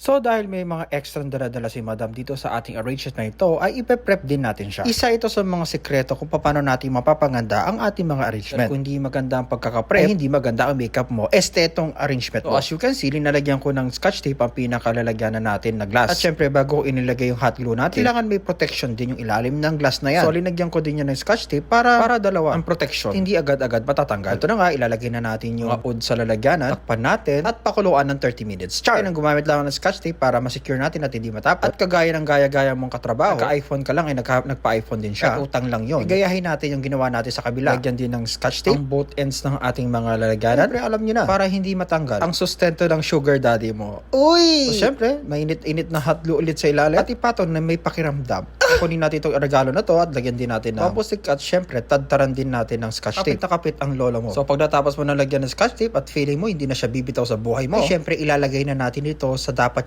So dahil may mga extra dala-dala si Madam dito sa ating arrangement na ito, ay ipe-prep din natin siya. Isa ito sa mga sekreto kung paano natin mapapaganda ang ating mga arrangement. Kung hindi maganda ang pagkaka-prep, hindi maganda ang makeup mo, itong arrangement mo. So as you can see, linalagyan ko ng scotch tape ang pinakalalagyanan natin na glass. At syempre, bago inilagay yung hot glue natin, kailangan may protection din yung ilalim ng glass na yan. So linagyan ko din yan ng scotch tape para dalawa ang protection. Hindi agad-agad matatanggal. Ito na nga, ilalagay na natin yung wood sa lalagyanan, takpan natin, at pakuluan ng 30 minutes. Char! Kaya nang gumamit lang ng scotch tape para masecure natin at hindi matapot. At kagaya ng gaya-gaya mong katrabaho, nagka-iPhone ka lang, nagpa-iPhone din siya. At utang lang yun. Gayahin natin yung ginawa natin sa kabila. Lagyan din ng scotch tape ang both ends ng ating mga lalagyanan. Siyempre, alam nyo na, para hindi matanggal ang sustento ng sugar daddy mo. Uy! So, siyempre, mainit-init na hot glue ulit sa ilalim at ipaton na may pakiramdam. Kunin natin itong regalo na to at lagyan din natin ng composite at syempre, tadtaran din natin ng scotch tape. Kapit na kapit ang lola mo. So, pag natapos mo na lagyan ng scotch tape at feeling mo hindi na siya bibitaw sa buhay mo, syempre, ilalagay na natin ito sa dapat niyang